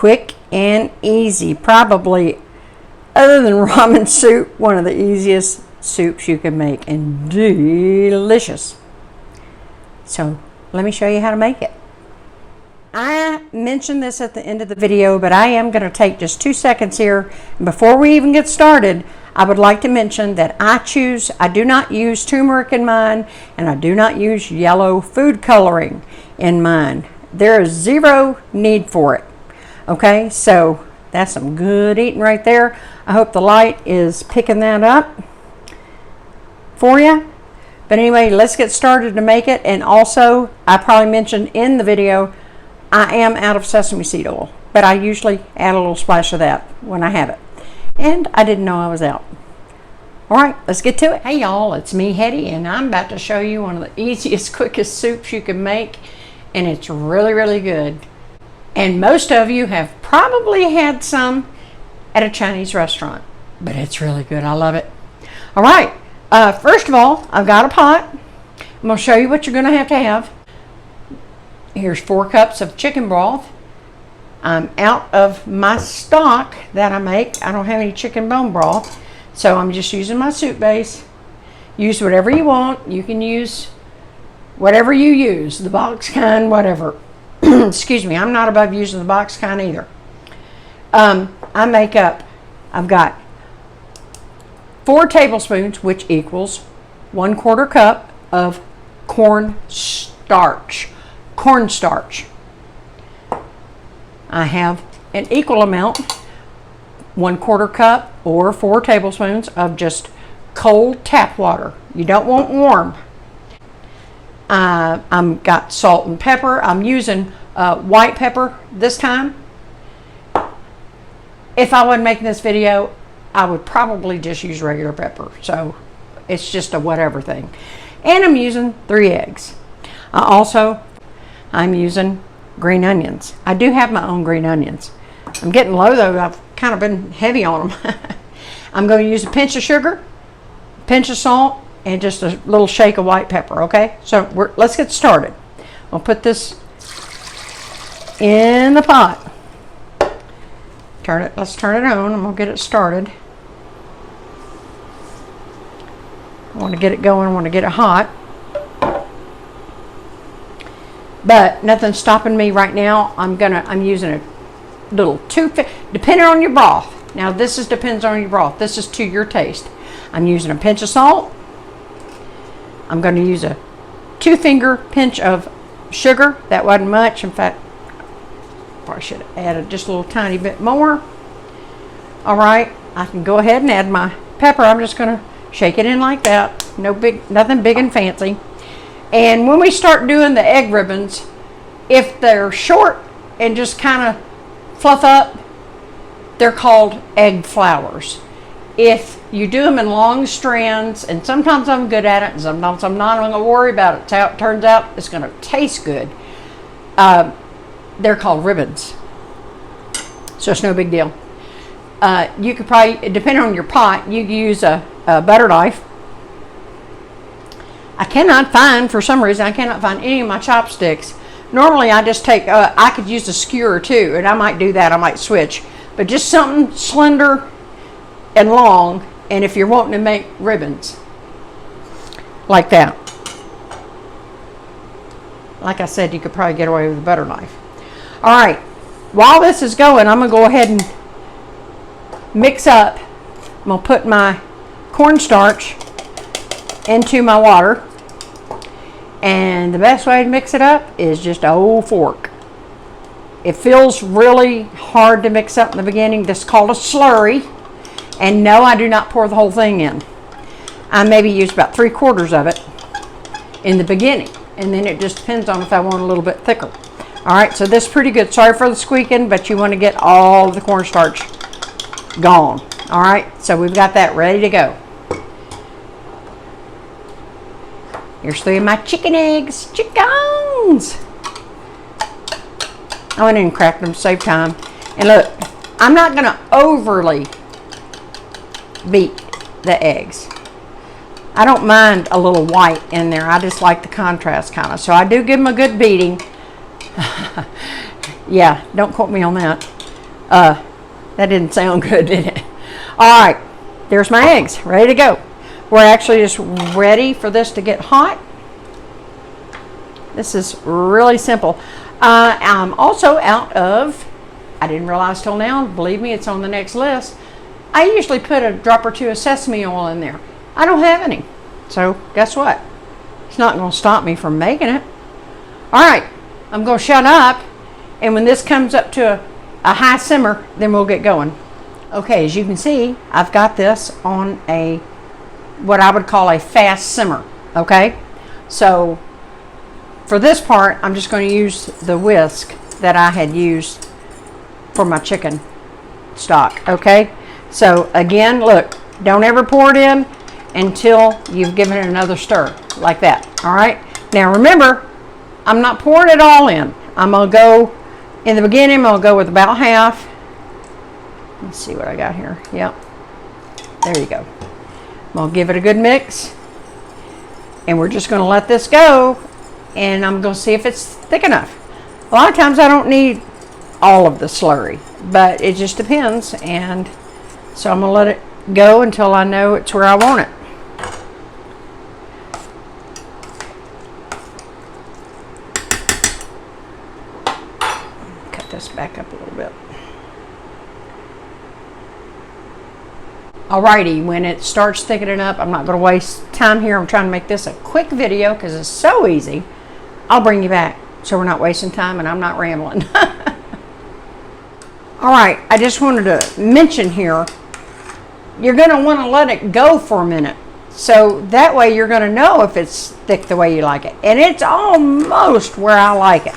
quick and easy. Probably, other than ramen soup, one of the easiest soups you can make, and delicious. So let me show you how to make it. I mentioned this at the end of the video, but I am going to take just 2 seconds here. And before we even get started, I would like to mention that I do not use turmeric in mine, and I do not use yellow food coloring in mine. There is zero need for it. Okay, so that's some good eating right there. I hope the light is picking that up for you. But anyway, let's get started to make it. And also, I probably mentioned in the video, I am out of sesame seed oil, but I usually add a little splash of that when I have it. And I didn't know I was out. All right, let's get to it. Hey y'all, it's me, Hetty, and I'm about to show you one of the easiest, quickest soups you can make, and it's really, really good. And most of you have probably had some at a Chinese restaurant, but it's really good. I love it. All right, first of all, I've got a pot. I'm gonna show you what you're gonna have. Here's 4 cups of chicken broth. I'm out of my stock that I make. I don't have any chicken bone broth, so I'm just using my soup base. Use whatever you want. You can use whatever you use, the box kind, whatever. Excuse me, I'm not above using the box kind either. I've got 4 tablespoons, which equals 1/4 cup of cornstarch. Cornstarch. I have an equal amount, 1/4 cup or 4 tablespoons of just cold tap water. You don't want warm. I've got salt and pepper. I'm using white pepper this time. If I wasn't making this video, I would probably just use regular pepper. So it's just a whatever thing. And I'm using 3 eggs. I'm using green onions. I do have my own green onions. I'm getting low though. I've kind of been heavy on them. I'm going to use a pinch of sugar, a pinch of salt, and just a little shake of white pepper, okay? So let's get started. I'll put this in the pot. Let's turn it on. I'm going to get it started. I want to get it going. I want to get it hot. But nothing's stopping me right now. I'm using a little depending on your broth. Now this depends on your broth. This is to your taste. I'm using a pinch of salt. I'm going to use a 2-finger pinch of sugar. That wasn't much. In fact, probably should have added just a little tiny bit more. All right, I can go ahead and add my pepper. I'm just going to shake it in like that. Nothing big and fancy. And when we start doing the egg ribbons, if they're short and just kind of fluff up, they're called egg flowers. If you do them in long strands, and sometimes I'm good at it, and sometimes I'm not, I'm going to worry about it. It's how it turns out. It's going to taste good. They're called ribbons. So it's no big deal. You could probably, depending on your pot, you could use a butter knife. For some reason, I cannot find any of my chopsticks. Normally, I just take, I could use a skewer too, and I might do that, I might switch. But just something slender and long, and if you're wanting to make ribbons, like that. Like I said, you could probably get away with a butter knife. All right, while this is going, I'm gonna go ahead and mix up. I'm gonna put my cornstarch into my water. And the best way to mix it up is just an old fork. It feels really hard to mix up in the beginning. This is called a slurry. And no, I do not pour the whole thing in. I maybe use about 3/4 of it in the beginning. And then it just depends on if I want a little bit thicker. All right, so this is pretty good. Sorry for the squeaking, but you want to get all of the cornstarch gone. All right, so we've got that ready to go. Here's 3 of my chicken eggs. Chickens! I went in and cracked them to save time. And look, I'm not going to overly beat the eggs. I don't mind a little white in there. I just like the contrast kind of. So I do give them a good beating. Yeah, don't quote me on that. That didn't sound good, did it? All right, there's my eggs, ready to go. We're actually just ready for this to get hot. This is really simple. I'm also out of, I didn't realize till now, believe me, it's on the next list. I usually put a drop or two of sesame oil in there. I don't have any. So guess what? It's not going to stop me from making it. All right, I'm going to shut up. And when this comes up to a high simmer, then we'll get going. Okay, as you can see, I've got this on a, what I would call a fast simmer. Okay, so for this part, I'm just going to use the whisk that I had used for my chicken stock. Okay, so again, look, don't ever pour it in until you've given it another stir, like that. All right, now remember, I'm not pouring it all in. I'm going to go, in the beginning, I'm going to go with about half. Let's see what I got here. Yep, there you go. I'm going to give it a good mix. And we're just going to let this go. And I'm going to see if it's thick enough. A lot of times I don't need all of the slurry, but it just depends. And so I'm going to let it go until I know it's where I want it. Cut this back up a little bit. Alrighty, when it starts thickening up, I'm not going to waste time here. I'm trying to make this a quick video because it's so easy. I'll bring you back so we're not wasting time and I'm not rambling. Alright, I just wanted to mention here, you're going to want to let it go for a minute. So that way you're going to know if it's thick the way you like it. And it's almost where I like it.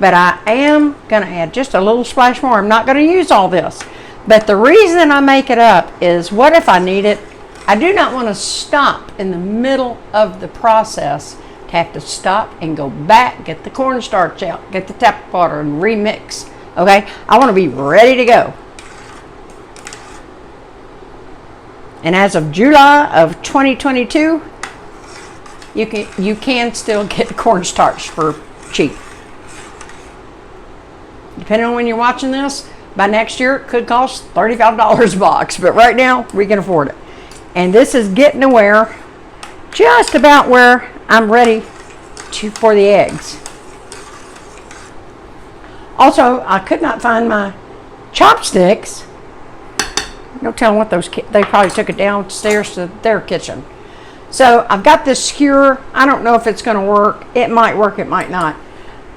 But I am going to add just a little splash more. I'm not going to use all this. But the reason I make it up is, what if I need it? I do not want to stop in the middle of the process to have to stop and go back, get the cornstarch out, get the tap water and remix. Okay, I want to be ready to go. And as of July of 2022, you can still get cornstarch for cheap. Depending on when you're watching this, by next year it could cost $35 a box, but right now we can afford it. And this is getting to where, just about where I'm ready for the eggs. Also, I could not find my chopsticks. No telling what those kids, they probably took it downstairs to their kitchen. So I've got this skewer. I don't know if it's going to work. It might work, it might not.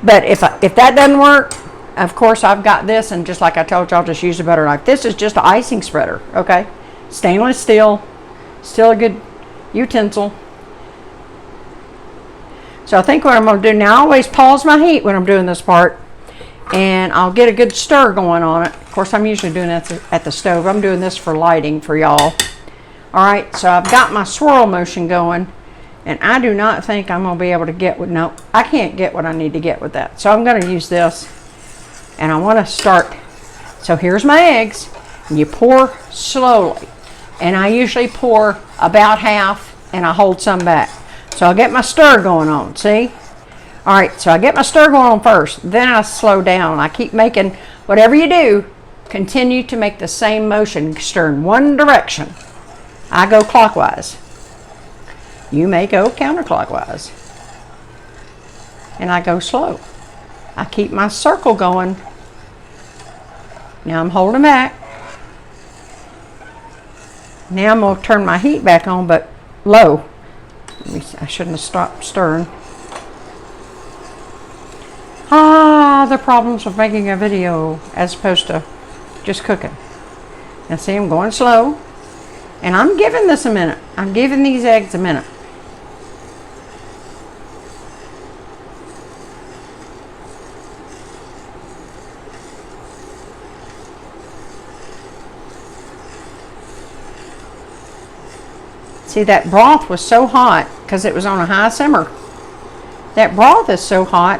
But if that doesn't work, of course I've got this, and just like I told you, I'll just use a butter knife. This is just an icing spreader, okay? Stainless steel, still a good utensil. So I think what I'm going to do now, I always pause my heat when I'm doing this part, and I'll get a good stir going on it. Of course, I'm usually doing that at the stove. I'm doing this for lighting for y'all. All right, so I've got my swirl motion going, and I do not think I'm going to be able to get with, no, I can't get what I need to get with that. So I'm going to use this, and I want to start. So here's my eggs, and you pour slowly. And I usually pour about half, and I hold some back. So I'll get my stir going on, see? All right, so I get my stir going on first, then I slow down. I keep making, whatever you do, continue to make the same motion, stir in one direction. I go clockwise. You may go counterclockwise. And I go slow. I keep my circle going. Now I'm holding back. Now I'm going to turn my heat back on, but low. I shouldn't have stopped stirring. The problems of making a video as opposed to just cooking. Now see, I'm going slow. And I'm giving this a minute. I'm giving these eggs a minute. See, that broth was so hot because it was on a high simmer. That broth is so hot.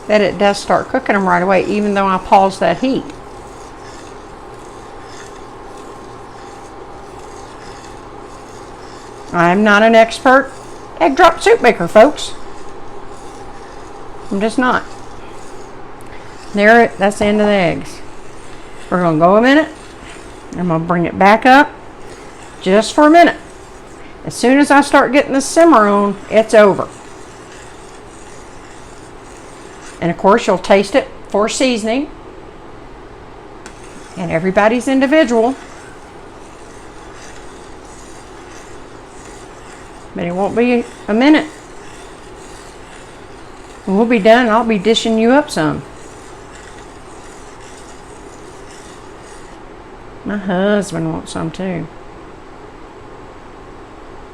That it does start cooking them right away, even though I paused that heat. I'm not an expert egg drop soup maker, folks. I'm just not. There, that's the end of the eggs. We're going to go a minute. I'm going to bring it back up just for a minute. As soon as I start getting the simmer on, it's over. And of course, you'll taste it for seasoning. And everybody's individual. But it won't be a minute. We'll be done. I'll be dishing you up some. My husband wants some too.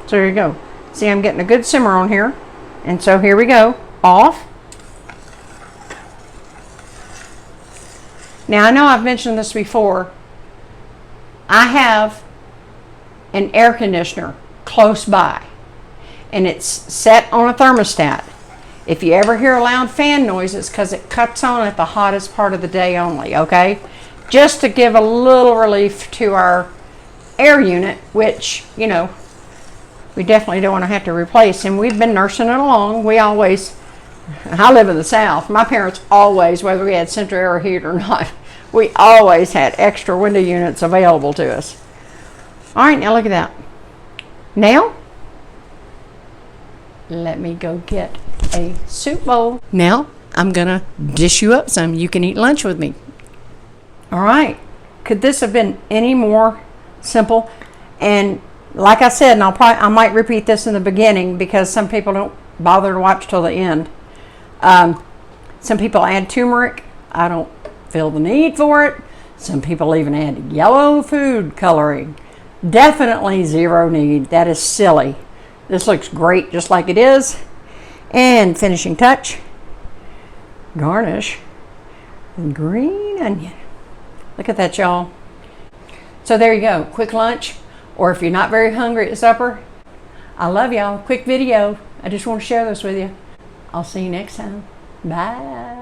So there you go. See, I'm getting a good simmer on here. And so here we go. Off. Now I know I've mentioned this before. I have an air conditioner close by. And it's set on a thermostat. If you ever hear a loud fan noise, it's because it cuts on at the hottest part of the day only, okay? Just to give a little relief to our air unit, which, you know, we definitely don't want to have to replace. And we've been nursing it along. We always, I live in the South. My parents always, whether we had central air heat or not, we always had extra window units available to us. All right, now look at that. Now, let me go get a soup bowl. Now, I'm going to dish you up some. You can eat lunch with me. All right. Could this have been any more simple? And like I said, and I might repeat this in the beginning because some people don't bother to watch till the end. Some people add turmeric. I don't feel the need for it. Some people even add yellow food coloring. Definitely zero need. That is silly. This looks great just like it is. And finishing touch, garnish with green onion. Look at that, y'all. So there you go. Quick lunch, or if you're not very hungry at supper. I love y'all. Quick video. I just want to share this with you. I'll see you next time. Bye.